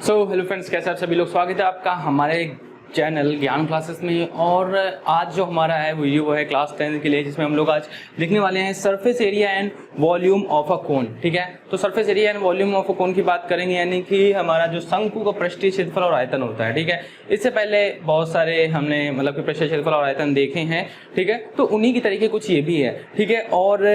Hello friends, कैसे आप सभी लोग। स्वागत है आपका हमारे चैनल ज्ञान क्लासेस में। और आज जो हमारा है वीडियो वो है क्लास 10 के लिए, जिसमें हम लोग आज लिखने वाले हैं surface area and volume of a cone. ठीक है, तो surface area and volume of a cone की बात करेंगे, यानी कि हमारा जो शंकु का पृष्ठीय क्षेत्रफल और आयतन होता है। ठीक है, इससे पहले बहुत सारे हमने मतलब कि पृष्ठीय क्षेत्रफल और आयतन देखे हैं। ठीक है, तो उन्हीं की तरीके कुछ ये भी है। ठीक है, और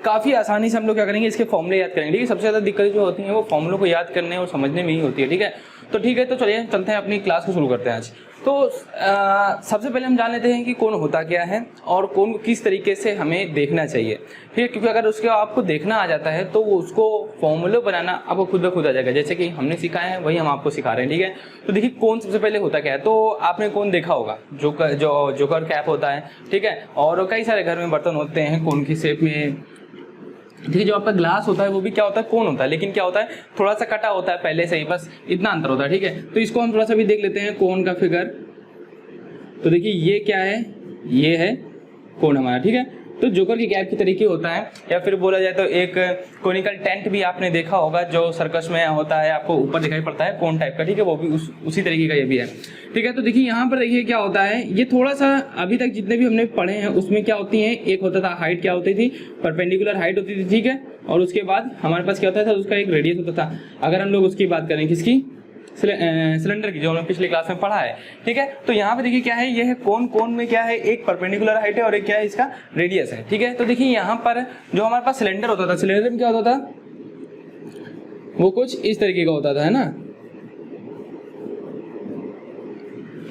काफ़ी आसानी से हम लोग क्या करेंगे, इसके फॉर्मूले याद करेंगे। ठीक है, सबसे ज़्यादा दिक्कत जो होती है वो फॉर्मूलों को याद करने और समझने में ही होती है। ठीक है, तो चलिए चलते हैं अपनी क्लास को शुरू करते हैं आज। तो सबसे पहले हम जान लेते हैं कि कोण होता क्या है और कोण को किस तरीके से हमें देखना चाहिए। ठीक है, क्योंकि अगर उसके आपको देखना आ जाता है तो उसको फॉर्मूले बनाना आपको खुद ब खुद आ जाएगा। जैसे कि हमने सिखाया है वही हम आपको सिखा रहे हैं। ठीक है, तो देखिए कोण सबसे पहले होता क्या है। तो आपने कोण देखा होगा, जोकर कैप होता है। ठीक है, और कई सारे घर में बर्तन होते हैं कोण की शेप में। ठीक है, जो आपका ग्लास होता है वो भी क्या होता है, कोण होता है, लेकिन क्या होता है थोड़ा सा कटा होता है पहले से ही, बस इतना अंतर होता है। ठीक है, तो इसको हम थोड़ा सा भी देख लेते हैं कोण का फिगर। तो देखिए ये क्या है, ये है कोण हमारा। ठीक है, तो जोकर की कैप की तरीके होता है, या फिर बोला जाए तो एक कोनिकल टेंट भी आपने देखा होगा जो सर्कस में होता है, आपको ऊपर दिखाई पड़ता है कोण टाइप का। ठीक है, वो भी उसी तरीके का ये भी है। ठीक है, तो देखिए यहाँ पर देखिए क्या होता है, ये थोड़ा सा अभी तक जितने भी हमने पढ़े हैं उसमें क्या होती है, एक होता था हाइट, क्या होती थी परपेंडिकुलर हाइट होती थी। ठीक है, और उसके बाद हमारे पास क्या होता था, उसका एक रेडियस होता था। अगर हम लोग उसकी बात करें, किसकी, सिलेंडर की, जो हमने पिछले क्लास में पढ़ा है। ठीक है, तो यहाँ पे देखिए क्या है, ये है कोण में क्या है, एक परपेंडिकुलर हाइट है और एक क्या है इसका रेडियस है। ठीक है, तो देखिए यहाँ पर जो हमारे पास सिलेंडर होता था, सिलेंडर में क्या होता था, वो कुछ इस तरीके का होता था, है ना।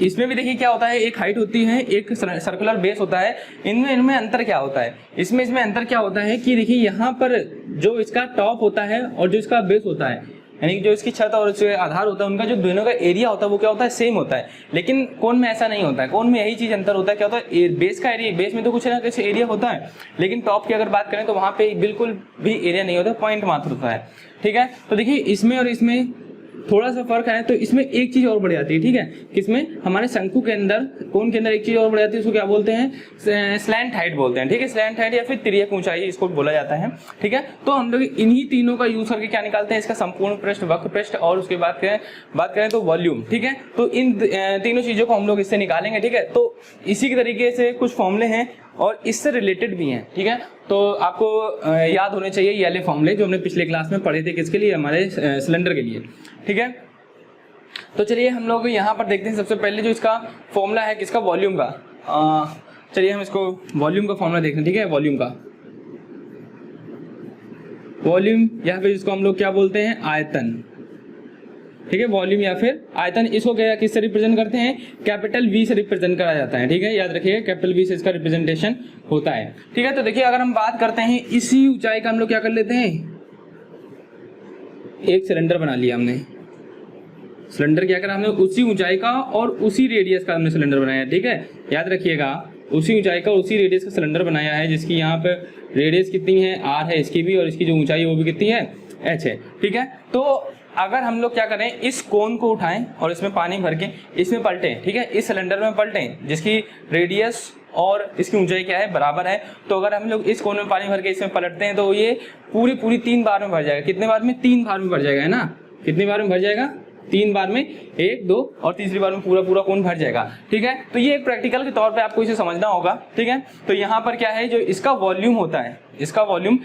इसमें भी देखिए क्या होता है, एक हाइट होती है, एक सर्कुलर बेस होता है। इनमें अंतर क्या होता है, इसमें अंतर क्या होता है कि देखिए यहाँ पर जो इसका टॉप होता है और जो इसका बेस होता है, यानी कि जो इसकी छत और इसके आधार होता है, उनका जो दोनों का एरिया होता है वो क्या होता है, सेम होता है। लेकिन कोण में ऐसा नहीं होता है। कोण में यही चीज अंतर होता है, क्या होता है, बेस का एरिया, बेस में तो कुछ ना कुछ एरिया होता है, लेकिन टॉप की अगर बात करें तो वहां पे बिल्कुल भी एरिया नहीं होता, पॉइंट मात्र होता है। ठीक है, तो देखिए इसमें और इसमें थोड़ा सा फर्क है। तो इसमें एक चीज और बढ़ जाती है। ठीक है, किसमें, हमारे शंकु के अंदर, कोण के अंदर एक चीज और बढ़ जाती है, उसको क्या बोलते हैं, स्लैंट हाइट बोलते हैं। ठीक है, स्लैंट हाइट या फिर तिर्यक ऊंचाई इसको बोला जाता है। ठीक है, तो हम लोग इन्हीं तीनों का यूज करके क्या निकालते हैं, इसका संपूर्ण पृष्ठ, वक्र पृष्ठ, और उसके बाद बात करें तो वॉल्यूम। ठीक है, तो इन तीनों चीजों को हम लोग इससे निकालेंगे। ठीक है, तो इसी के तरीके से कुछ फॉर्मूले हैं और इससे रिलेटेड भी हैं। ठीक है, तो आपको याद होने चाहिए ये वाले फॉर्मूले जो हमने पिछले क्लास में पढ़े थे, किसके लिए, हमारे सिलेंडर के लिए। ठीक है, तो चलिए हम लोग यहाँ पर देखते हैं सबसे पहले जो इसका फॉर्मूला है, किसका, वॉल्यूम का। चलिए हम इसको वॉल्यूम का फॉर्मूला देखते हैं। ठीक है, वॉल्यूम का, वॉल्यूम या फिर इसको हम लोग क्या बोलते हैं, आयतन। ठीक है, वॉल्यूम या फिर आयतन, इसको क्या किससे रिप्रेजेंट करते हैं, कैपिटल वी से रिप्रेजेंट करा जाता है। ठीक है, याद रखिए कैपिटल वी से इसका रिप्रेजेंटेशन होता है। ठीक है, तो देखिए अगर हम बात करते हैं इसी ऊंचाई का, हम लोग क्या कर लेते हैं, एक सिलेंडर बना लिया हमने। सिलेंडर क्या करा हमने, उसी ऊंचाई का और उसी रेडियस का हमने सिलेंडर बनाया। ठीक है, याद रखिएगा उसी ऊंचाई का उसी रेडियस का सिलेंडर बनाया है, जिसकी यहाँ पे रेडियस कितनी है, आर है इसकी भी, और इसकी जो ऊंचाई है वो भी कितनी है, एच है। ठीक है, तो अगर हम लोग क्या करें, इस कोन को उठाएं और इसमें पानी भर के इसमें पलटें। ठीक है, इस सिलेंडर में पलटें जिसकी रेडियस और इसकी ऊंचाई क्या है, बराबर है। तो अगर हम लोग इस कोन में पानी भर के इसमें पलटते हैं तो ये पूरी 3 बार में भर जाएगा। कितने बार में, 3 बार में भर जाएगा, है ना। कितनी बार में भर जाएगा, 3 बार में, 1, 2 और तीसरी बार में पूरा कोण भर जाएगा। ठीक है, तो ये एक प्रैक्टिकल के तौर पे आपको इसे समझना होगा। ठीक है, तो यहाँ पर क्या है, जो इसका वॉल्यूम होता है, इसका वॉल्यूम,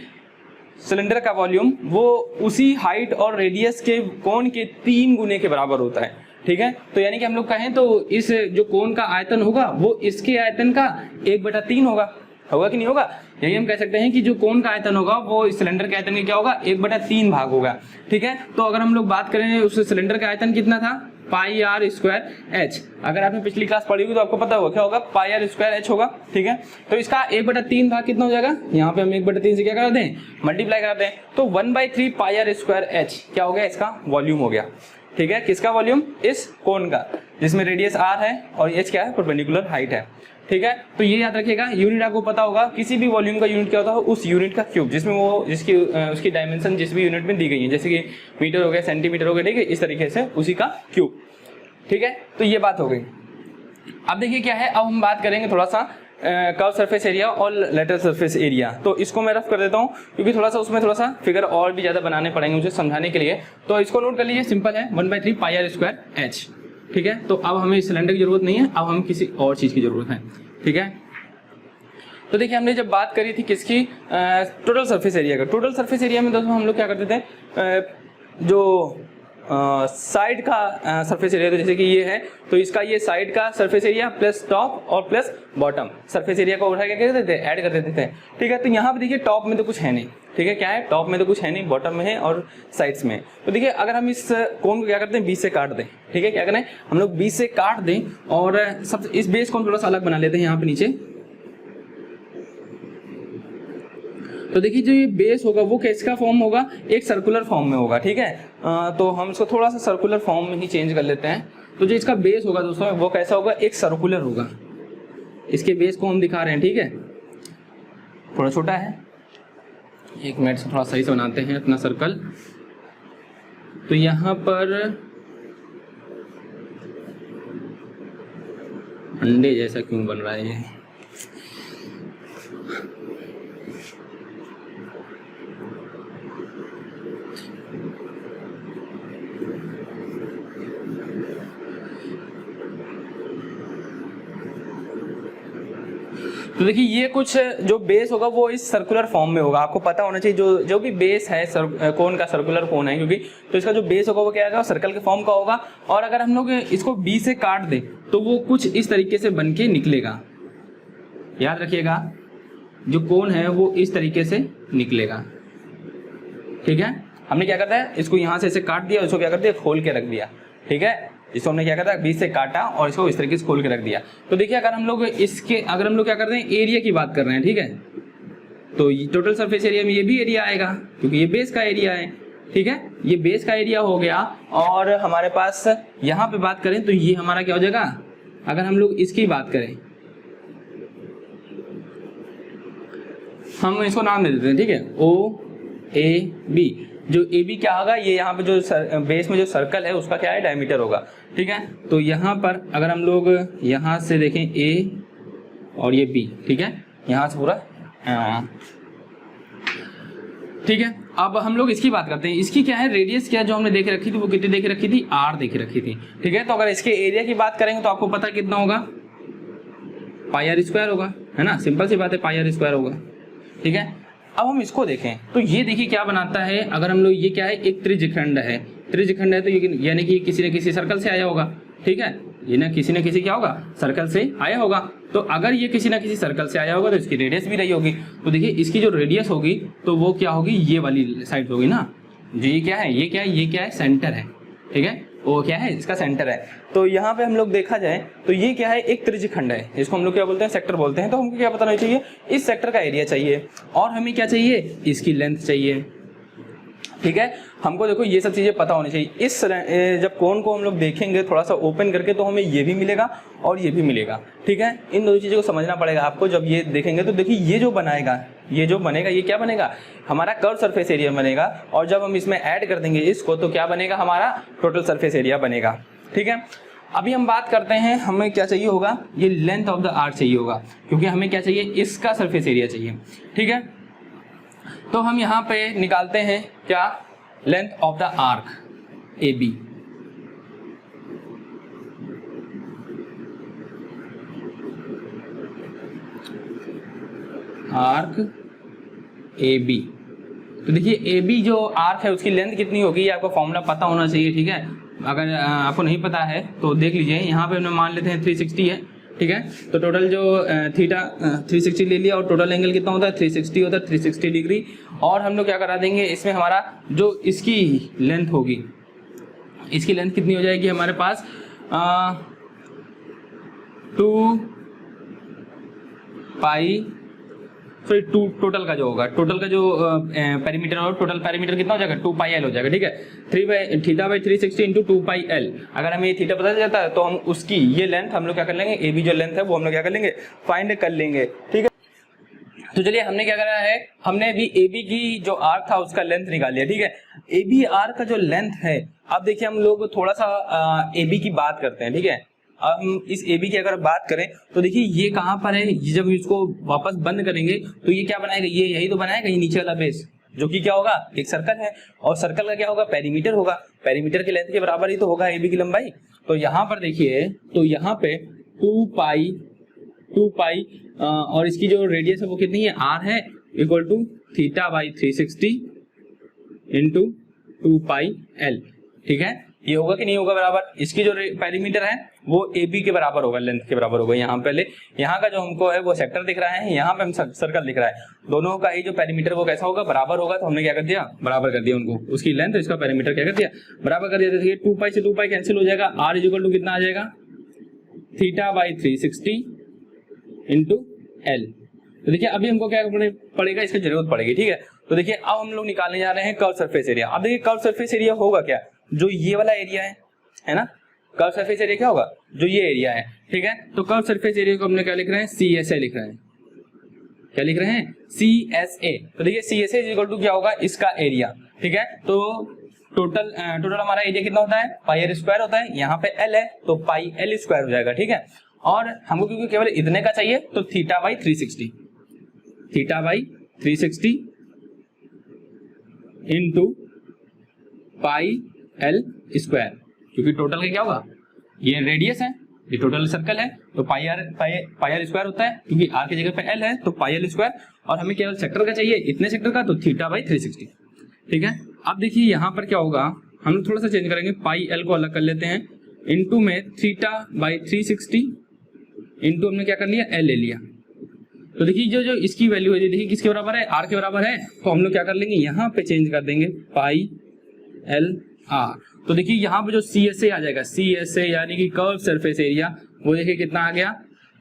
सिलेंडर का वॉल्यूम, वो उसी हाइट और रेडियस के कोण के 3 गुने के बराबर होता है। ठीक है, तो यानी कि हम लोग कहें तो इस जो कोण का आयतन होगा वो इसके आयतन का 1/3 होगा कि नहीं होगा। यही हम कह सकते हैं कि जो कोण का आयतन होगा वो इस सिलेंडर के आयतन का क्या होगा, 1/3 भाग होगा। ठीक है, तो अगर हम लोग बात करें उस सिलेंडर का आयतन कितना था, पाई आर स्क्वायर एच। अगर आपने पिछली क्लास पढ़ी होगी तो आपको पता होगा क्या होगा, पाई आर स्क्वायर एच होगा। ठीक है, तो इसका 1/3 भाग कितना हो जाएगा, यहाँ पे हम 1/3 से क्या कर दें, मल्टीप्लाई कर दें, तो 1/3 पाई आर स्क्वायर एच क्या हो गया, इसका वॉल्यूम हो गया। ठीक है, किसका वॉल्यूम, इस कोण का, जिसमें रेडियस आर है और एच क्या है, परपेंडिकुलर हाइट है। ठीक है, तो ये याद रखिएगा। यूनिट आपको पता होगा, किसी भी वॉल्यूम का यूनिट क्या होता है, उस यूनिट का क्यूब, जिसमें वो जिसकी उसकी डायमेंशन जिस भी यूनिट में दी गई है, जैसे कि मीटर हो गया, सेंटीमीटर हो गया। ठीक है, इस तरीके से उसी का क्यूब। ठीक है, तो ये बात हो गई। अब देखिए क्या है, अब हम बात करेंगे थोड़ा सा कर्व सरफेस एरिया और लेटरल सरफेस एरिया। तो इसको मैं रफ कर देता हूँ क्योंकि थोड़ा सा उसमें थोड़ा सा फिगर और भी ज़्यादा बनाने पड़ेंगे मुझे समझाने के लिए। तो इसको नोट कर लीजिए, सिंपल है 1/3 पाई आर स्क्वायर एच। ठीक है, तो अब हमें सिलेंडर की जरूरत नहीं है, अब हमें किसी और चीज़ की जरूरत है। ठीक है, तो देखिए हमने जब बात करी थी किसकी, टोटल सरफेस एरिया का। टोटल सरफेस एरिया में दोस्तों हम लोग क्या करते थे, जो साइड का सरफेस एरिया, तो जैसे कि ये है तो इसका ये साइड का सरफेस एरिया प्लस टॉप और प्लस बॉटम सरफेस एरिया को उठा के क्या करते थे, ऐड कर देते थे। ठीक है, तो यहाँ पे देखिए टॉप में तो कुछ है नहीं। ठीक है, क्या है, टॉप में तो कुछ है नहीं, बॉटम में है और साइड्स में। तो देखिए अगर हम इस कोन को क्या करते हैं, 20 से काट दें। ठीक है, क्या करें हम लोग 20 से काट दें और सब इस बेस को हम थोड़ा सा अलग बना लेते हैं यहाँ पे नीचे। तो देखिए जो ये बेस होगा वो कैसा फॉर्म होगा, एक सर्कुलर फॉर्म में होगा। ठीक है, तो हम इसको थोड़ा सा सर्कुलर फॉर्म में ही चेंज कर लेते हैं। तो जो इसका बेस होगा दोस्तों वो कैसा होगा, एक सर्कुलर होगा। इसके बेस को हम दिखा रहे हैं। ठीक है, थोड़ा छोटा है, एक मिनट से थोड़ा सही से बनाते हैं अपना सर्कल। तो यहाँ पर अंडे जैसा क्यों बन रहा है ये, तो देखिए ये कुछ जो बेस होगा वो इस सर्कुलर फॉर्म में होगा। आपको पता होना चाहिए जो भी बेस है कोन का, सर्कुलर कोन है क्योंकि, तो इसका जो बेस होगा वो क्या होगा, सर्कल के फॉर्म का होगा। और अगर हम लोग इसको 20 से काट दें तो वो कुछ इस तरीके से बन के निकलेगा। याद रखिएगा जो कोन है वो इस तरीके से निकलेगा। ठीक है, हमने क्या करता है, इसको यहाँ से ऐसे काट दिया, इसको क्या कर दिया, खोल के रख दिया। ठीक है, इसको हमने क्या करता है 20 से काटा और इसको इस तरीके से खोल के रख दिया। तो देखिए अगर हम लोग क्या करते हैं, एरिया की बात कर रहे हैं। ठीक है, तो टोटल सरफेस एरिया में ये भी एरिया आएगा क्योंकि ये बेस का एरिया है। ठीक है, ये बेस का एरिया हो गया। और हमारे पास यहाँ पे बात करें तो ये हमारा क्या हो जाएगा, अगर हम लोग इसकी बात करें, हम इसको नाम दे देते हैं। ठीक है, OAB। जो AB क्या होगा, ये यहाँ पे जो बेस में जो सर्कल है उसका क्या है, डायमीटर होगा। ठीक है, तो यहाँ पर अगर हम लोग यहाँ से देखें A और ये B। ठीक है, यहाँ से पूरा ठीक है, अब हम लोग इसकी बात करते हैं। इसकी क्या है, रेडियस क्या जो हमने देख रखी थी वो कितनी देख रखी थी, R देख रखी थी। ठीक है, तो अगर इसके एरिया की बात करेंगे तो आपको पता कितना होगा, पाई आर स्क्वायर होगा, है ना, सिंपल सी बात है, पाई आर स्क्वायर होगा। ठीक है, अब हम इसको देखें तो ये देखिए क्या बनाता है। अगर हम लोग, ये क्या है, एक त्रिज्यखंड है। त्रिज्यखंड है तो यानी कि किसी न किसी सर्कल से आया होगा। ठीक है, ये ना किसी न किसी क्या होगा, सर्कल से आया होगा। तो अगर ये किसी न किसी सर्कल से आया होगा तो इसकी रेडियस भी रही होगी। तो देखिए इसकी जो रेडियस होगी तो वो क्या होगी, ये वाली साइड होगी ना। जो ये क्या है, ये क्या है, ये क्या है, सेंटर है। ठीक है, वो क्या है, इसका सेंटर है। तो यहाँ पे हम लोग देखा जाए तो ये क्या है, एक त्रिज्यखंड है, इसको हम लोग क्या बोलते हैं, सेक्टर बोलते हैं। तो हमको क्या पता होना चाहिए, इस सेक्टर का एरिया चाहिए और हमें क्या चाहिए, इसकी लेंथ चाहिए। ठीक है, हमको देखो ये सब चीजें पता होनी चाहिए। इस जब कोन को हम लोग देखेंगे थोड़ा सा ओपन करके तो हमें ये भी मिलेगा और ये भी मिलेगा। ठीक है, इन दोनों चीज़ों को समझना पड़ेगा आपको। जब ये देखेंगे तो देखिए ये जो बनाएगा, ये जो बनेगा, ये क्या बनेगा, हमारा कर्व सरफेस एरिया बनेगा। और जब हम इसमें ऐड कर देंगे इसको तो क्या बनेगा, हमारा टोटल सरफेस एरिया बनेगा। ठीक है, अभी हम बात करते हैं हमें क्या चाहिए होगा, ये लेंथ ऑफ द आर्क चाहिए होगा क्योंकि हमें क्या चाहिए, इसका सरफेस एरिया चाहिए। ठीक है, तो हम यहाँ पे निकालते हैं क्या, length of the arc AB। Arc AB, तो देखिए AB जो आर्क है उसकी लेंथ कितनी होगी, ये आपको फॉर्मूला पता होना चाहिए। ठीक है, अगर आपको नहीं पता है तो देख लीजिए, यहाँ पे हम मान लेते हैं 360 है। ठीक है, तो टोटल जो थीटा 360 ले लिया और टोटल एंगल कितना होता है, 360 होता है, 360 डिग्री। और हम लोग क्या करा देंगे, इसमें हमारा जो इसकी लेंथ होगी, इसकी लेंथ कितनी हो जाएगी हमारे पास 2 पाई, फिर टोटल का जो होगा, टोटल का जो पेरीमीटर और टोटल पेरीमीटर कितना हो जाएगा, 2 पाई एल हो जाएगा। ठीक है, theta by 360 into 2 pi L. अगर हमें ये थीटा पता चल जाता है तो हम उसकी ये लेंथ हम लोग क्या कर लेंगे, ए बी जो लेंथ है वो हम लोग क्या कर लेंगे, फाइंड कर लेंगे। ठीक है, तो चलिए हमने क्या करा है, हमने भी ए बी की जो आर्क था उसका लेंथ निकाल लिया। ठीक है, ए बी आर्क का जो लेंथ है, अब देखिए हम लोग थोड़ा सा ए बी की बात करते हैं। ठीक है, हम इस ए बी की अगर बात करें तो देखिए ये कहाँ पर है, ये जब इसको वापस बंद करेंगे तो ये क्या बनाएगा, ये यही तो बनाएगा, ये नीचे वाला बेस जो कि क्या होगा, एक सर्कल है, और सर्कल का क्या होगा, पेरीमीटर होगा, पेरीमीटर की लेंथ के बराबर ही तो होगा ए बी की लंबाई। तो यहाँ पर देखिए, तो यहाँ पे 2 पाई और इसकी जो रेडियस है वो कितनी है, r है, equal to theta by 360 into 2 pi l। ठीक है, ये होगा कि नहीं होगा बराबर, इसकी जो पेरीमीटर है वो ए बी के बराबर होगा, लेंथ के बराबर होगा। यहाँ पहले यहाँ का जो हमको है वो सेक्टर दिख रहा है, यहाँ पे हम सर्कल दिख रहा है, दोनों का ही जो पेरीमीटर वो कैसा होगा, बराबर होगा। तो हमने क्या कर दिया, बराबर कर दिया उनको, उसकी लेंथ इसका पेरीमीटर क्या कर दिया, बराबर कर दिया। देखिए 2 पाई से 2 पाई कैंसिल हो जाएगा, r इक्वल टू कितना आ जाएगा, थीटा बाई 360 इंटू l। तो देखिए अभी हमको क्या पड़ेगा, इसकी जरूरत पड़ेगी। ठीक है, तो देखिए अब हम लोग निकालने जा रहे हैं कर्व सरफेस एरिया। अब देखिए कर्व सरफेस एरिया होगा क्या, जो ये वाला एरिया है ना, कर्व सरफेस एरिया क्या होगा, जो ये एरिया है। ठीक है, तो कर्व सरफेस एरिया को हमने क्या लिख रहे हैं, CSA लिख रहे हैं। क्या लिख रहे हैं, CSA। तो देखिए CSA इक्वल टू क्या होगा, इसका एरिया। ठीक है, तो टोटल हमारा एरिया कितना होता है, पाई आर स्क्वायर होता है, यहाँ पे L है तो पाई L स्क्वायर हो जाएगा। ठीक है, और हमको क्योंकि केवल इतने का चाहिए तो theta by 360 into pi L square, क्योंकि टोटल का क्या होगा, ये रेडियस है, ये टोटल सर्कल है, तो पाई आर स्क्वायर होता है, क्योंकि आर की जगह पे L है तो पाई L स्क्वायर, और हमें केवल सेक्टर का चाहिए, इतने सेक्टर का, तो थीटा बाई 360। ठीक है, अब देखिए यहाँ पर क्या होगा, हम लोग थोड़ा सा चेंज करेंगे, पाई L को अलग कर लेते हैं, इंटू में थीटा बाई 360 इंटू हमने क्या कर लिया, L ले लिया। तो देखिए जो इसकी वैल्यू है, देखिए किसके बराबर है, R के बराबर है, तो हम लोग क्या कर लेंगे, यहाँ पे चेंज कर देंगे पाई L R। तो देखिए यहाँ पे जो CSA आ जाएगा, CSA यानी कि कर्व सरफेस एरिया, वो देखिए कितना आ गया,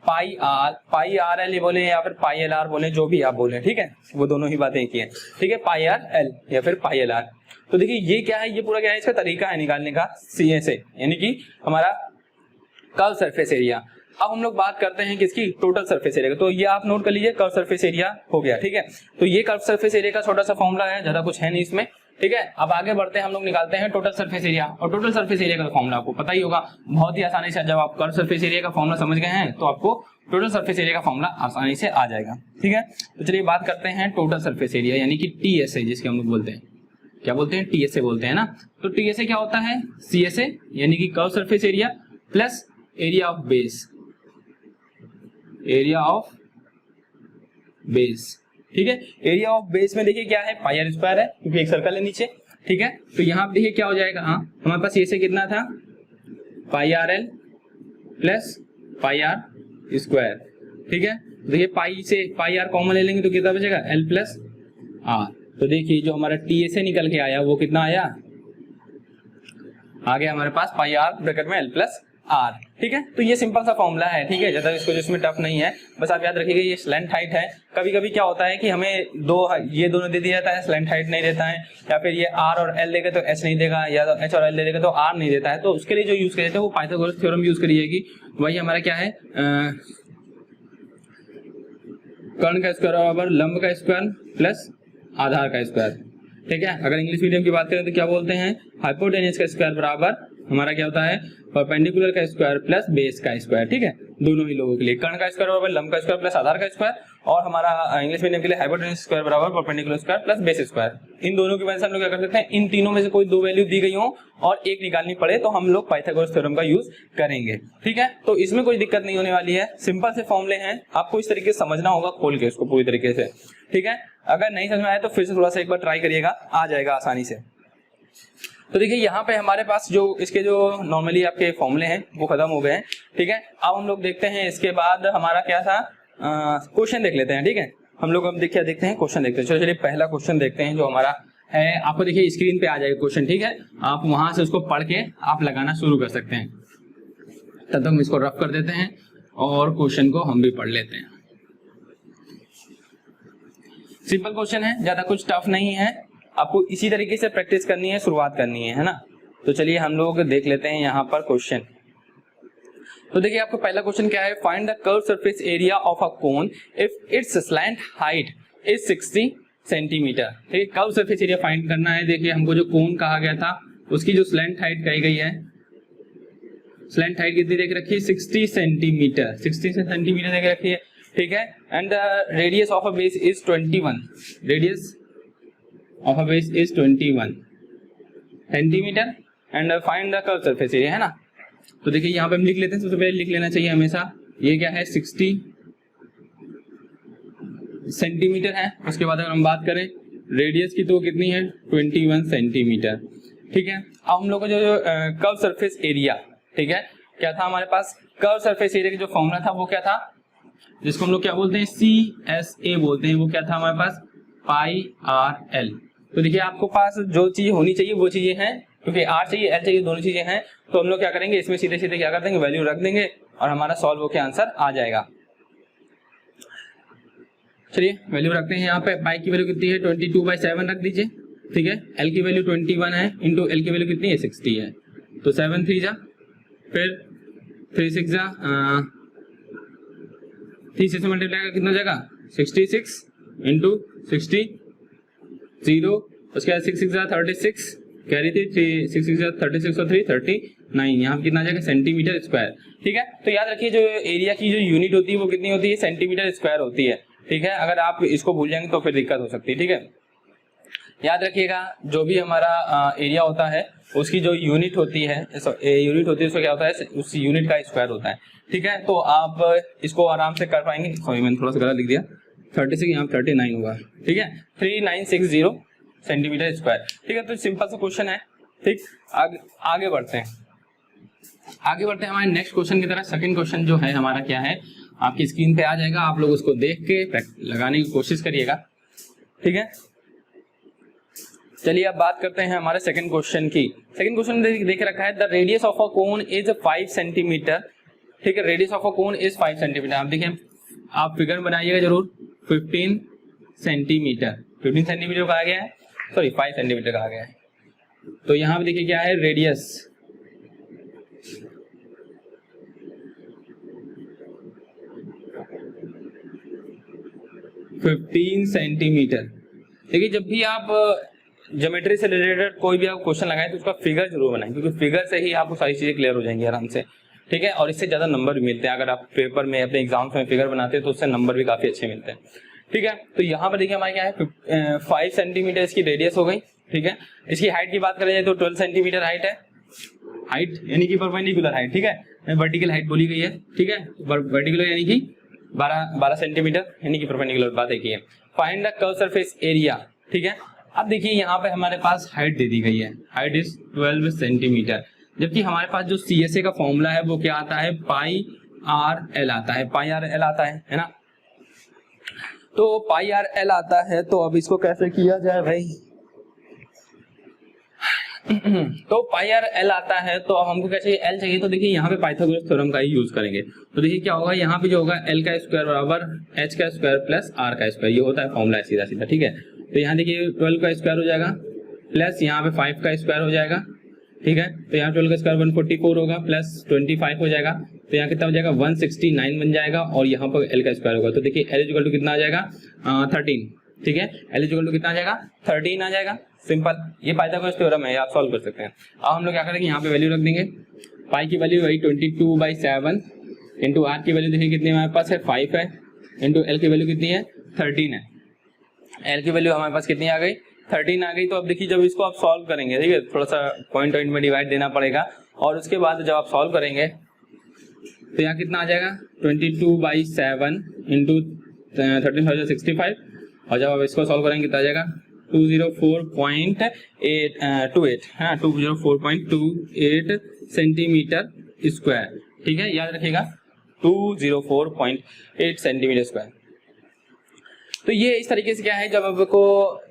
पाई आर एल बोले या फिर पाई एल आर बोले, जो भी आप बोले। ठीक है, वो दोनों ही बातें एक ही है। ठीक है, पाई आर एल या फिर पाई एल आर। तो देखिए ये क्या है, ये पूरा क्या है, इसका तरीका है निकालने का, CSA यानी कि हमारा कर्व सरफेस एरिया। अब हम लोग बात करते हैं किसकी, टोटल सरफेस एरिया। तो ये आप नोट कर लीजिए, कर्व सरफेस एरिया हो गया। ठीक है, तो ये कर्व सरफेस एरिया का छोटा सा फॉर्मूला है, ज्यादा कुछ है नहीं इसमें। ठीक है, अब आगे बढ़ते हैं, हम लोग निकालते हैं टोटल सरफेस एरिया। और टोटल सरफेस एरिया का फॉर्मूला आपको पता ही होगा, बहुत ही आसानी से, जब आप कर्व सरफेस एरिया का फॉर्मूला समझ गए हैं तो आपको टोटल सरफेस एरिया का फॉर्मूला आसानी से आ जाएगा। ठीक है, तो चलिए बात करते हैं टोटल सरफेस एरिया यानी कि TSA, जिसके हम लोग बोलते हैं, क्या बोलते हैं, TSA बोलते हैं ना। तो TSA क्या होता है, CSA यानी कि curve surface area plus area of base, area of base. ठीक है, एरिया ऑफ बेस में देखिए क्या है, पाई आर स्क्वायर है, क्योंकि एक सर्कल है नीचे। ठीक है, तो यहाँ पे देखिए क्या हो जाएगा, हाँ हमारे पास CSA कितना था, pi r l plus pi r square. ठीक है, देखिए पाई से पाई आर कॉमन ले लेंगे तो कितना बचेगा, L प्लस आर। तो देखिए जो हमारा TSA निकल के आया वो कितना आया, आ गया हमारे पास पाई आर ब्रैकेट में L प्लस आर। ठीक है, तो ये सिंपल सा फॉर्मूला है। ठीक है, ज्यादा इसको जिसमें टफ नहीं है, बस आप याद रखिएगा ये स्लैंट हाइट है। कभी कभी क्या होता है कि हमें ये दोनों दे दिया जाता है, स्लैंट हाइट नहीं देता है, या फिर ये R और L देगा तो S नहीं देगा, या तो H और L देगा तो R नहीं देता है। तो उसके लिए जो यूज किया जाता है वो पाइथागोरस थ्योरम यूज करी जाएगी। वही हमारा क्या है, कर्ण का स्क्वायर बराबर लंब का स्क्वायर प्लस आधार का स्क्वायर। ठीक है, अगर इंग्लिश मीडियम की बात करें तो क्या बोलते हैं, हाइपोटेन्यूज का स्क्वायर बराबर हमारा क्या होता है, परपेंडिकुलर का स्क्वायर प्लस बेस का स्क्वायर। ठीक है, दोनों ही लोगों के लिए कर्ण का स्क्वायर बराबर लंब का स्क्वायर प्लस आधार का स्क्वायर, और हमारा इंग्लिश मीडियम के लिए हाइपोटेन्यूज स्क्वायर बराबर perpendicular square plus base square. इन दोनों की वजह से हम लोग क्या कर सकते हैं, इन तीनों में से कोई दो वैल्यू दी गई हो और एक निकालनी पड़े तो हम लोग पाइथागोरस थ्योरम का यूज करेंगे। ठीक है, तो इसमें कोई दिक्कत नहीं होने वाली है, सिंपल से फॉर्मूले हैं, आपको इस तरीके से समझना होगा खोल के इसको पूरी तरीके से। ठीक है, अगर नहीं समझ में आया तो फिर से थोड़ा सा एक बार ट्राई करिएगा, आ जाएगा आसानी से। तो देखिए यहाँ पे हमारे पास जो इसके जो नॉर्मली आपके फॉर्मूले हैं वो खत्म हो गए हैं। ठीक है, अब हम लोग देखते हैं इसके बाद हमारा क्या था, क्वेश्चन देख लेते हैं। ठीक है, हम लोग अब देखते हैं क्वेश्चन देखते हैं। चलिए पहला क्वेश्चन देखते हैं जो हमारा है, आपको देखिए स्क्रीन पे आ जाएगा क्वेश्चन। ठीक है, आप वहां से उसको पढ़ के आप लगाना शुरू कर सकते हैं। तब तक हम इसको रफ कर देते हैं और क्वेश्चन को हम भी पढ़ लेते हैं। सिंपल क्वेश्चन है, ज्यादा कुछ टफ नहीं है, आपको इसी तरीके से प्रैक्टिस करनी है, शुरुआत करनी है ना। तो चलिए हम लोग देख लेते हैं यहाँ पर क्वेश्चन। तो देखिए आपको पहला क्वेश्चन क्या है, find the curve surface area of a cone if it's slant height is 60 centimetre. ठीक है, कर्व सरफेस एरिया फाइंड करना है। देखिए हमको जो कोन कहा गया था उसकी जो स्लैंट हाइट कही गई है स्लैंट हाइट कितनी देख रखी है 60 सेंटीमीटर, 60 सेंटीमीटर देख रखी है, ठीक है। And radius of a base is 21, radius of a base is 21 centimetre and find the curve surface area, है ना। तो देखिए यहाँ पे हम लिख लेते हैं, सबसे पहले लिख लेना चाहिए हमेशा, ये क्या है 60 सेंटीमीटर है। उसके बाद अगर हम बात करें रेडियस की तो कितनी है 21 सेंटीमीटर, ठीक है। अब हम लोग का जो कर्व सरफेस एरिया, ठीक है, क्या था हमारे पास, कर्व सरफेस एरिया का जो फॉर्मूला था वो क्या था, जिसको हम लोग क्या बोलते हैं CSA बोलते हैं, वो क्या था हमारे पास पाई RL। तो देखिए आपको पास जो चीज होनी चाहिए वो चीजें हैं, क्योंकि R चाहिए L चाहिए, दोनों चीजें हैं। तो हम लोग क्या करेंगे, इसमें सीधे सीधे क्या कर देंगे, वैल्यू रख देंगे और हमारा सॉल्व होकर आंसर आ जाएगा। चलिए वैल्यू रखते हैं यहाँ पे, पाई की वैल्यू कितनी है 22/7 रख दीजिए, ठीक है। L की वैल्यू 21 है, इंटू L की वैल्यू कितनी है 60 है, तो 7 3 जा, फिर 3 6 जा, 3 से मल्टीप्लाई का कितना जाएगा 66 इंटू 60 0, उसके बाद 6 6 जा 36 कैरी थी, 6 6 जा 36 और 3 39, यहाँ पे कितना जाएगा सेंटीमीटर स्क्वायर, ठीक है। तो याद रखिए जो एरिया की जो यूनिट होती है वो कितनी होती है सेंटीमीटर स्क्वायर होती है, ठीक है। अगर आप इसको भूल जाएंगे तो फिर दिक्कत हो सकती है, ठीक है। याद रखिएगा जो भी हमारा एरिया होता है उसकी जो यूनिट होती है उसको क्या होता है, उस यूनिट का स्क्वायर होता है, ठीक है। तो आप इसको आराम से कर पाएंगे, सॉरी मैंने थोड़ा सा गलत लिख दिया, 36 यहाँ 39 होगा, ठीक है, 3960 सेंटीमीटर स्क्वायर, ठीक है। तो सिंपल सा क्वेश्चन है, ठीक। आगे बढ़ते हैं हमारे नेक्स्ट क्वेश्चन की तरफ। सेकंड क्वेश्चन जो है हमारा क्या है, आपकी स्क्रीन पे आ जाएगा, आप लोग उसको देख के लगाने की कोशिश करिएगा, ठीक है। चलिए अब बात करते हैं हमारे सेकंड क्वेश्चन की। सेकंड क्वेश्चन देख रखा है, the radius of a cone is 5 centimetre, ठीक है। Radius of a cone is 5 centimetre. आप देखिए, आप फिगर बनाइएगा जरूर, 15 सेंटीमीटर, 15 सेंटीमीटर कहा गया है, सॉरी 5 सेंटीमीटर कहा गया है। तो यहाँ पे देखिए क्या है, रेडियस 15 सेंटीमीटर। देखिए जब भी आप ज्योमेट्री से रिलेटेड कोई भी आप क्वेश्चन लगाएं तो उसका फिगर जरूर बनाएं, क्योंकि फिगर से ही आपको सारी चीजें क्लियर हो जाएंगी आराम से, ठीक है। और इससे ज्यादा नंबर भी मिलते हैं, अगर आप पेपर में अपने एग्जाम्स में फिगर बनाते हैं तो उससे नंबर भी काफी अच्छे मिलते हैं, ठीक है। तो यहाँ पर देखिए हमारे क्या है 5 सेंटीमीटर इसकी रेडियस हो गई, ठीक है। इसकी हाइट की बात करें जाए तो 12 सेंटीमीटर हाइट है, हाइट यानी कि परपेंडिकुलर हाइट, ठीक है। वर्टिकल हाइट बोली गई है, ठीक है, वर्टिकुलर यानी कि 12 सेंटीमीटर यानी कि परपेंडिकुलर बात है की है। Find the curve surface area, ठीक है। अब देखिए यहाँ पे हमारे पास हाइट दे दी गई है, हाइट इज 12 सेंटीमीटर, जबकि हमारे पास जो CSA का फॉर्मूला है वो क्या आता है पाई RL आता है, पाई RL आता है ना। तो पाई RL आता है, तो अब इसको कैसे किया जाए भाई तो पाई RL आता है, तो अब हमको क्या चाहिए L चाहिए। तो देखिए यहाँ पे पाइथागोरस थ्योरम का ही यूज करेंगे। तो देखिए क्या होगा, यहाँ पे जो होगा L का स्क्वायर बराबर H का स्क्वायर प्लस R का स्क्वायर, ये होता है फॉर्मूला सीधा सीधा, ठीक है। तो यहाँ देखिए 12 का स्क्वायर हो जाएगा प्लस यहाँ पे 5 का स्क्वायर हो जाएगा, ठीक है। तो यहाँ 12 का स्क्वायर 144 होगा प्लस 25 हो जाएगा, तो यहाँ कितना हो जाएगा 169 बन जाएगा, और यहाँ पर L का स्क्वायर होगा। तो देखिए L इक्वल टू कितना आ जाएगा 13, ठीक है। L इक्वल टू कितना आ जाएगा 13 आ जाएगा, सिंपल। ये पाइथागोरस थ्योरम है, आप सॉल्व कर सकते हैं। अब हम लोग क्या करेंगे, यहाँ पे वैल्यू रख देंगे, पाई की वैल्यू वही 22/7 इंटू R की वैल्यू देखिए कितनी हमारे पास है 5 है, इंटू L की वैल्यू कितनी है 13 है। L की वैल्यू हमारे पास कितनी आ गई 13 आ गई। तो अब देखिए जब इसको आप सॉल्व करेंगे, ठीक है, थोड़ा सा पॉइंट में डिवाइड देना पड़ेगा, और उसके बाद जब आप सॉल्व करेंगे तो यहाँ कितना आ जाएगा 22/7 इंटू 13,065, और जब आप इसको सॉल्व करेंगे कितना आ जाएगा 204.28 है, 204.28 सेंटीमीटर स्क्वायर, ठीक है। याद रखिएगा 204.8 सेंटीमीटर स्क्वायर। तो ये इस तरीके से क्या है, जब आपको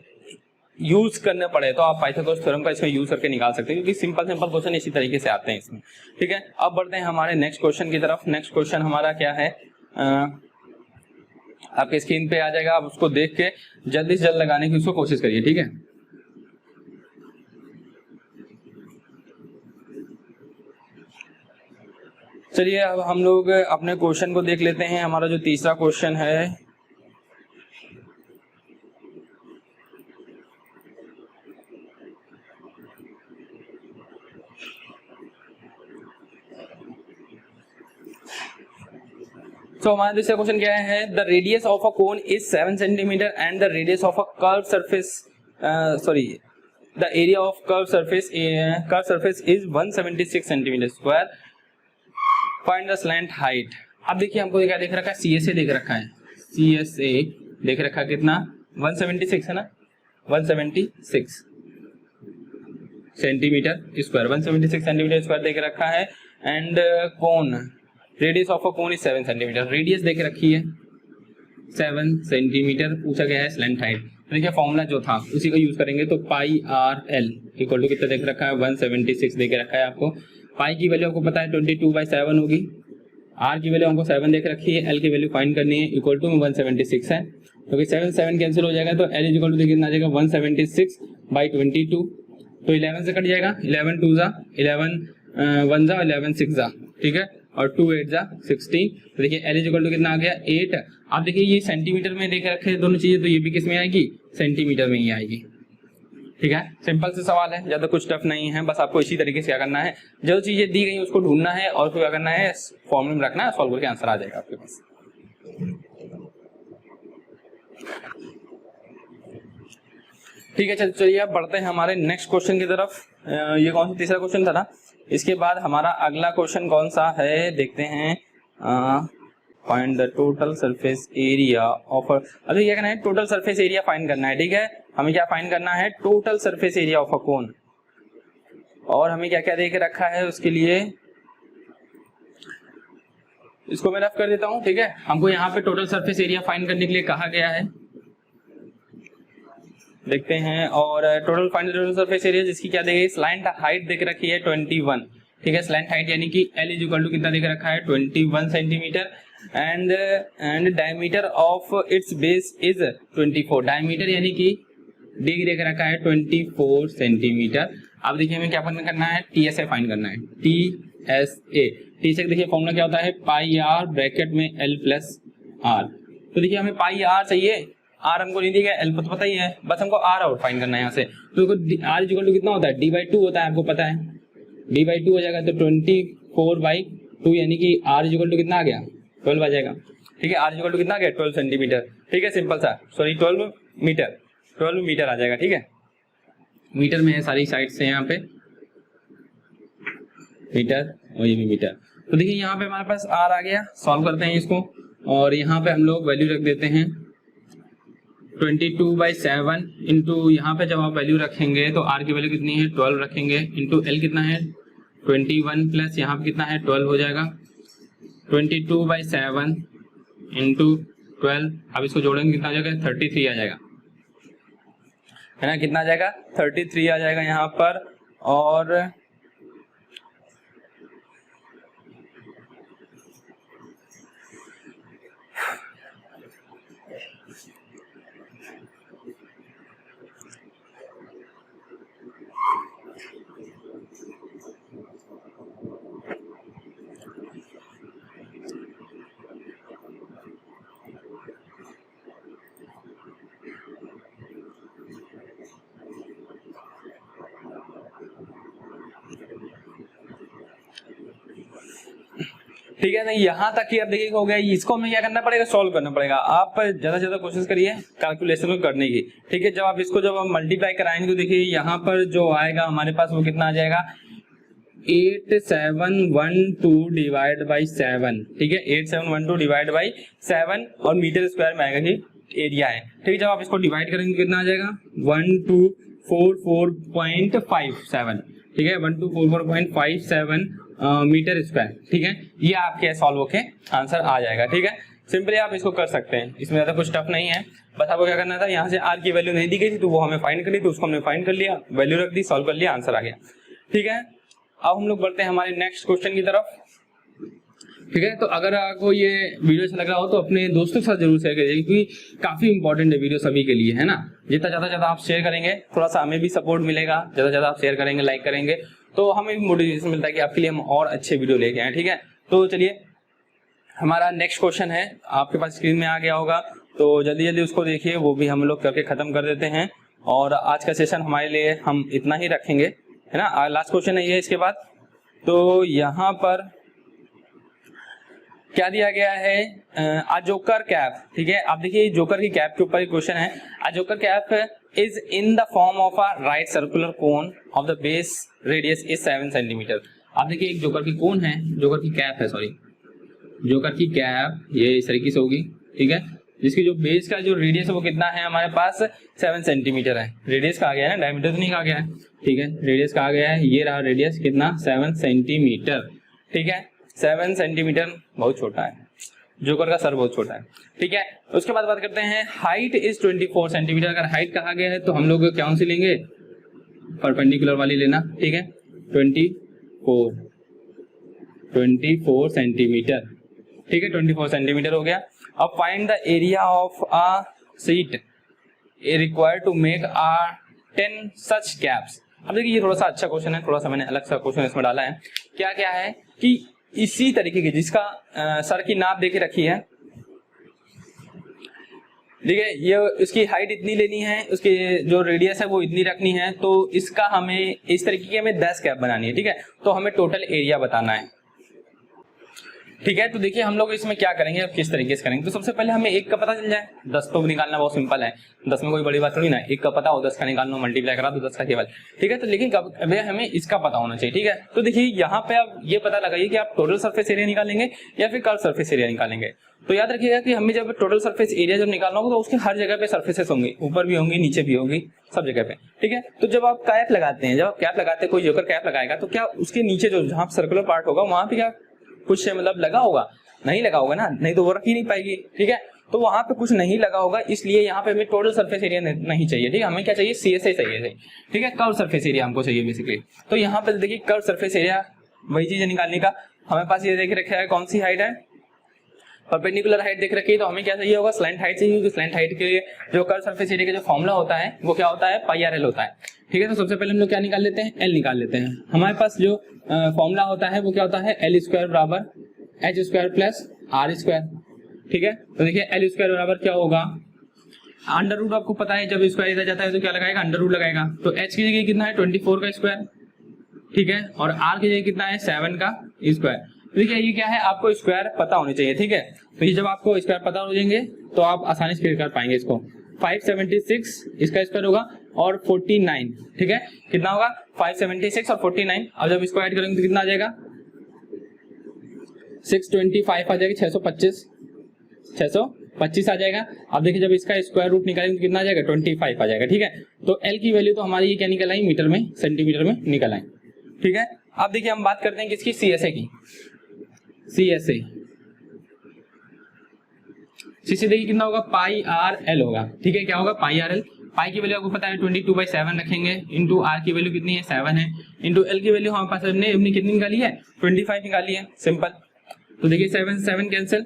यूज करने पड़े तो आप पाइथागोरस थ्योरम का इसमें यूज करके निकाल सकते हैं, क्योंकि सिंपल क्वेश्चन इसी तरीके से आते हैं इसमें, ठीक है। अब बढ़ते हैं हमारे नेक्स्ट क्वेश्चन की तरफ। नेक्स्ट क्वेश्चन हमारा क्या है, आपके स्क्रीन पे आ जाएगा, आप उसको देख के जल्दी से जल्द लगाने की उसको कोशिश करिए, ठीक है। चलिए अब हम लोग अपने क्वेश्चन को देख लेते हैं। हमारा जो तीसरा क्वेश्चन है, सो हमारा दूसरा क्वेश्चन क्या है, the radius of a cone is 7 centimetre and the radius of a curve surface the area of curve surface is 176 centimetre square, find the slant height. अब देखिए हमको क्या देख रखा है, CSA देख रखा है, CSA देख रखा है कितना 176 है ना, 176 सेंटीमीटर स्क्वायर, 176 सेंटीमीटर स्क्वायर देख रखा है and cone radius of a cone is 7 centimetre, radius देख रखी है 7 सेंटीमीटर, पूछा गया है स्लैंट हाइट। तो देखिए फॉर्मूला जो था उसी को यूज करेंगे, तो पाई आर एल इक्वल टू कितना देख रखा है 176 देख रखा है आपको, पाई की वैल्यू आपको पता है 22/7 होगी, आर की वैल्यू हमको 7 देख रखी है, एल की वैल्यू फाइंड करनी है, इक्वल टू 176 है, क्योंकि 7 कैंसिल हो जाएगा, तो एल इज इक्वल टू देखिए कितना आ जाएगा 176/22, तो 11 से कट जाएगा, 11 2 जा 11 1 जा 11 6 जा, ठीक है, और 2 8 जा 16, तो देखिए एल इज इक्वल टू कितना आ गया 8। आप देखिए ये सेंटीमीटर में देख रखे हैं दोनों चीजें, तो ये भी किस में आएगी, सेंटीमीटर में ही आएगी, ठीक है। सिंपल से सवाल है, ज्यादा कुछ टफ नहीं है, बस आपको इसी तरीके से क्या करना है, जो चीजें दी गई उसको ढूंढना है और फिर क्या करना है फॉर्मूले में रखना है, सॉल्व करके आंसर आ जाएगा आपके पास। ठीक है, चलिए अब बढ़ते हैं हमारे नेक्स्ट क्वेश्चन की तरफ। ये कौन सा तीसरा क्वेश्चन था ना, इसके बाद हमारा अगला क्वेश्चन कौन सा है देखते हैं, find the total surface area of, अभी क्या करना है टोटल सरफेस एरिया फाइंड करना है, ठीक है, हमें क्या फाइंड करना है total surface area of a cone, और हमें क्या क्या देख रखा है उसके लिए, इसको मैं रफ कर देता हूं, ठीक है। हमको यहाँ पे टोटल सरफेस एरिया फाइंड करने के लिए कहा गया है, देखते हैं, और total find total surface area जिसकी क्या देगी स्लैंट हाइट देख रखी है 21, ठीक है, स्लैंट हाइट यानी कि एल इज इक्वल टू कितना देख रखा है 21 centimetre and diameter of its base is 24, diameter यानी कि डी देख रखा है 24 सेंटीमीटर। अब देखिए हमें क्या करना है, TSA फाइंड करना है, TSA देखिए फॉर्मूला क्या होता है पाई आर ब्रैकेट में L प्लस आर, तो देखिए हमें पाई आर चाहिए, आर हमको नहीं दिया, एल तो पता ही है, बस हमको आर आउट फाइंड करना है यहाँ से, तो आर इक्वल टू कितना होता है D/2 होता है, आपको पता है D/2 हो जाएगा, तो 24/2 यानी कि आर इक्वल टू कितना आ गया 12 आ जाएगा, ठीक है, आर इक्वल टू कितना आ गया 12 सेंटीमीटर, ठीक है, सिंपल सा, सॉरी 12 मीटर आ जाएगा, ठीक है, मीटर में है सारी साइड से यहाँ पे मीटर और ये भी मीटर, तो देखिए यहाँ पे हमारे पास आर आ गया, सॉल्व करते हैं इसको, और यहाँ पे हम लोग वैल्यू रख देते हैं 22/7 इंटू, यहाँ पे जब आप वैल्यू रखेंगे तो आर की वैल्यू कितनी है 12 रखेंगे, इंटू एल कितना है 21 प्लस यहाँ पे कितना है 12 हो जाएगा, 22/7 इंटू 12, अब इसको जोड़ेंगे कितना आ जाएगा 33 आ जाएगा, है ना, कितना आ जाएगा 33 आ जाएगा यहाँ पर, और ठीक है, नहीं यहाँ तक ही अब देखिए हो गया, इसको हमें क्या करना पड़ेगा सॉल्व करना पड़ेगा, आप ज्यादा से ज्यादा कोशिश करिए कैलकुलेशन में करने की, ठीक है, जब आप इसको जब आप मल्टीप्लाई कराएंगे तो देखिए यहाँ पर जो आएगा हमारे पास वो कितना आ जाएगा 8712 डिवाइड बाई 7, ठीक है, 8712 डिवाइड बाई 7 और मीटर स्क्वायर में आएगा कि एरिया है, ठीक है, जब आप इसको डिवाइड करेंगे कितना आ जाएगा 1244.57, ठीक है, 1244.57 मीटर स्क्वायर, ठीक है, ये आपके सॉल्व होके आंसर आ जाएगा, ठीक है, सिंपली आप इसको कर सकते हैं, इसमें ज्यादा कुछ टफ नहीं है, बस आपको क्या करना था, यहाँ से आर की वैल्यू नहीं दी गई थी तो वो हमें फाइंड करनी थी, उसको हमने फाइंड कर लिया, वैल्यू रख दी, सॉल्व कर लिया, आंसर आ गया, ठीक है। अब हम लोग बढ़ते हैं हमारे नेक्स्ट क्वेश्चन की तरफ, ठीक है, तो अगर आपको ये वीडियो अच्छा लग रहा हो तो अपने दोस्तों के साथ जरूर शेयर करिए, क्योंकि काफी इंपॉर्टेंट है वीडियो सभी के लिए, है ना, जितना ज्यादा आप शेयर करेंगे थोड़ा सा हमें भी सपोर्ट मिलेगा, ज्यादा आप शेयर करेंगे लाइक करेंगे तो हमें भी मोटिवेशन मिलता है कि आपके लिए हम और अच्छे वीडियो लेके आए, ठीक है। तो चलिए हमारा नेक्स्ट क्वेश्चन है, आपके पास स्क्रीन में आ गया होगा, तो जल्दी जल्दी उसको देखिए, वो भी हम लोग करके खत्म कर देते हैं, और आज का सेशन हमारे लिए हम इतना ही रखेंगे, है ना, लास्ट क्वेश्चन है ये, इसके बाद तो यहाँ पर क्या दिया गया है, अ जोकर कैप, ठीक है। आप देखिए जोकर की कैप के ऊपर क्वेश्चन है, a joker cap is in the form of a right circular cone of the base radius is 7 centimetre. आप देखिए एक जोकर की कोन है, जोकर की कैप है, सॉरी जोकर की कैप ये इस तरीके से होगी, ठीक है, जिसकी जो बेस का जो रेडियस है वो कितना है हमारे पास 7 सेंटीमीटर है। रेडियस कहा गया है ना, डायमीटर तो नहीं कहा गया है, ठीक है, रेडियस कहा गया है, ये रहा रेडियस कितना 7 सेंटीमीटर, ठीक है, 7 सेंटीमीटर बहुत छोटा है, जोकर का सर बहुत छोटा है, ठीक है। उसके बाद बात करते हैं हाइट इज 24 सेंटीमीटर। अगर हाइट कहा गया है तो हम लोग कौन सी लेंगे, परपेंडिकुलर वाली लेना, ठीक है, 24 सेंटीमीटर, ठीक है, 24 सेंटीमीटर हो गया। अब find the area of a sheet required to make a 10 such caps. अब देखिए ये थोड़ा सा अच्छा क्वेश्चन है, थोड़ा सा मैंने अलग सा क्वेश्चन इसमें डाला है। क्या क्या है कि इसी तरीके की जिसका सर की नाप देके रखी है, ठीक है, ये इसकी हाइट इतनी लेनी है, उसकी जो रेडियस है वो इतनी रखनी है, तो इसका हमें इस तरीके की हमें 10 कैप बनानी है, ठीक है। तो हमें टोटल एरिया बताना है, ठीक है। तो देखिए हम लोग इसमें क्या करेंगे, अब किस तरीके से करेंगे। तो सबसे पहले हमें एक का पता चल जाए, 10 तो निकालना बहुत सिंपल है, 10 में कोई बड़ी बात थोड़ी ना, एक का पता हो 10 का निकालना, मल्टीप्लाई करा तो 10 का केवल, ठीक है। तो लेकिन अब हमें इसका पता होना चाहिए, ठीक है। तो देखिए यहाँ पे आप ये पता लगाइए कि आप टोटल सरफेस एरिया निकालेंगे या फिर कर्व सरफेस एरिया निकालेंगे। तो याद रखिएगा कि हमें जब टोटल सरफेस एरिया जब निकालना होगा तो उसके हर जगह पे सरफेसेस होंगे, ऊपर भी होंगी, नीचे भी होंगी, सब जगह पे, ठीक है। तो जब आप कैप लगाते हैं, जब आप कैप लगाते हैं, कोई जोकर कैप लगाएगा तो क्या उसके नीचे जो जहाँ सर्कुलर पार्ट होगा वहां पे क्या कुछ मतलब लगा होगा, नहीं लगा होगा ना, नहीं तो वो रख ही नहीं पाएगी, ठीक है। तो वहां पे कुछ नहीं लगा होगा, इसलिए यहाँ पे हमें टोटल सरफेस एरिया नहीं चाहिए, ठीक है। हमें क्या चाहिए, CSA चाहिए, ठीक है, कर्व सरफेस एरिया हमको चाहिए बेसिकली। तो यहाँ पे देखिए कर्व सरफेस एरिया वही चीज है निकालने का, हमारे पास ये देख रखा है कौन सी हाइट है, परपेंडिकुलर हाइट देख रखी है, तो हमें क्या चाहिए होगा, स्लैंट हाइट चाहिए, क्योंकि स्लैंट हाइट के लिए जो कर्व सरफेस एरिया का जो फॉर्मूला होता है वो क्या होता है, पाई आर एल होता है, ठीक है। तो सबसे पहले हम लोग क्या निकाल लेते हैं, एल निकाल लेते हैं। हमारे पास जो फॉर्मूला होता है वो क्या होता है, एल स्क्वायर बराबर H square plus R square, ठीक है। तो देखिए एल स्क्वायर बराबर क्या होगा, अंडर रूट आपको पता है, जब स्क्वायर इधर जाता है तो क्या लगाएगा, अंडर रूट लगाएगा। तो एच की जगह कितना है 24 का स्क्वायर, ठीक है, और आर की जगह कितना है 7 का स्क्वायर। देखिए ये क्या है, आपको स्क्वायर पता होने चाहिए, ठीक है। तो ये जब आपको स्क्वायर पता हो जाएंगे तो आप आसानी से कर पाएंगे इसको। 576 इसका स्क्वायर होगा और 49, ठीक है, कितना होगा 576 और 49। अब जब इसको ऐड करेंगे तो कितना आ जाएगा, 625 आ जाएगा, 625 आ जाएगा। अब देखिए जब इसका स्क्वायर रूट निकालेंगे तो कितना आ जाएगा, 25 आ जाएगा, ठीक है। तो एल की वैल्यू तो हमारी ये क्या निकल आई, मीटर में, सेंटीमीटर में निकल आई, ठीक है। अब देखिए हम बात करते हैं किसकी, CSA की। CSA देखिए कितना होगा, पाई आर एल होगा, ठीक है। क्या होगा, पाई आर एल। पाई की वैल्यू आपको पता है 22/7 रखेंगे, इंटू आर की वैल्यू कितनी है 7 है, इंटू एल की वैल्यू हमारे पास हमने कितनी निकाली है 25 निकाली है, सिंपल। तो देखिए 7 कैंसिल,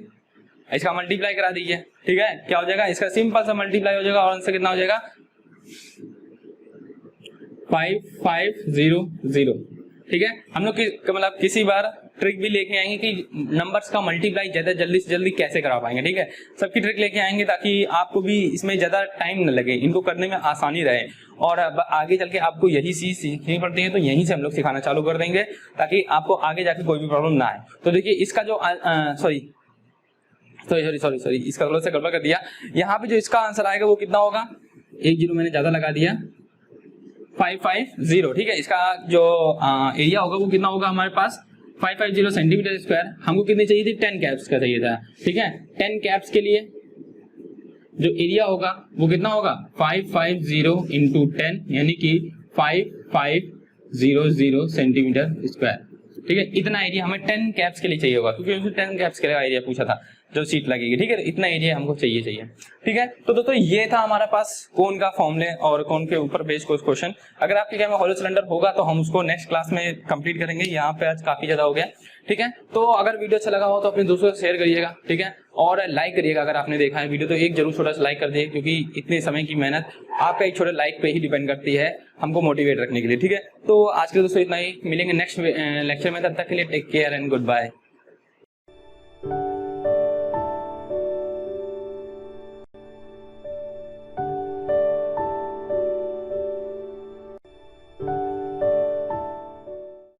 इसका मल्टीप्लाई करा दीजिए, ठीक है, क्या हो जाएगा, इसका सिंपल सा मल्टीप्लाई हो जाएगा और आंसर कितना हो जाएगा 5500, ठीक है। हम लोग मतलब किसी बार ट्रिक भी लेके आएंगे कि नंबर्स का मल्टीप्लाई ज्यादा जल्दी से जल्दी कैसे करा पाएंगे, ठीक है। सबकी ट्रिक लेके आएंगे ताकि आपको भी इसमें ज्यादा टाइम न लगे, इनको करने में आसानी रहे, और आगे चल के आपको यही चीज सीखनी पड़ती है तो यहीं से हम लोग सिखाना चालू कर देंगे ताकि आपको आगे जाके कोई भी प्रॉब्लम ना आए। तो देखिए इसका जो सॉरी इसका थोड़ा सा गड़बड़ कर दिया, यहाँ पे जो इसका आंसर आएगा वो कितना होगा, 1 0 मैंने ज्यादा लगा दिया, 550, ठीक है। इसका जो एरिया होगा वो कितना होगा हमारे पास 550 सेंटीमीटर स्क्वायर। हमको कितनी चाहिए थी, 10 कैप्स का चाहिए था, ठीक है। 10 कैप्स के लिए जो एरिया होगा वो कितना होगा 550 इंटू 10, यानी कि 5500 सेंटीमीटर स्क्वायर, ठीक है। इतना एरिया हमें 10 कैप्स के लिए चाहिए होगा, क्योंकि उसने 10 कैप्स के लिए एरिया पूछा था जो सीट लगेगी, ठीक है। इतना एरिया हमको चाहिए, ठीक है। तो दोस्तों ये था हमारे पास कोन का फॉर्मूले और कोन के ऊपर बेस्ड कुछ क्वेश्चन। अगर आपके क्या में हॉलो सिलेंडर होगा तो हम उसको नेक्स्ट क्लास में कंप्लीट करेंगे, यहाँ पे आज काफी ज्यादा हो गया, ठीक है। तो अगर वीडियो अच्छा लगा हो तो अपने दोस्तों से शेयर करिएगा, ठीक है, और लाइक करिएगा। अगर आपने देखा है वीडियो तो एक जरूर छोटा सा लाइक कर दिए, क्योंकि इतने समय की मेहनत आपका एक छोटे लाइक पे ही डिपेंड करती है हमको मोटिवेट रखने के लिए, ठीक है। तो आज के दोस्तों इतना ही, मिलेंगे नेक्स्ट लेक्चर में, तब तक के लिए take care and good bye.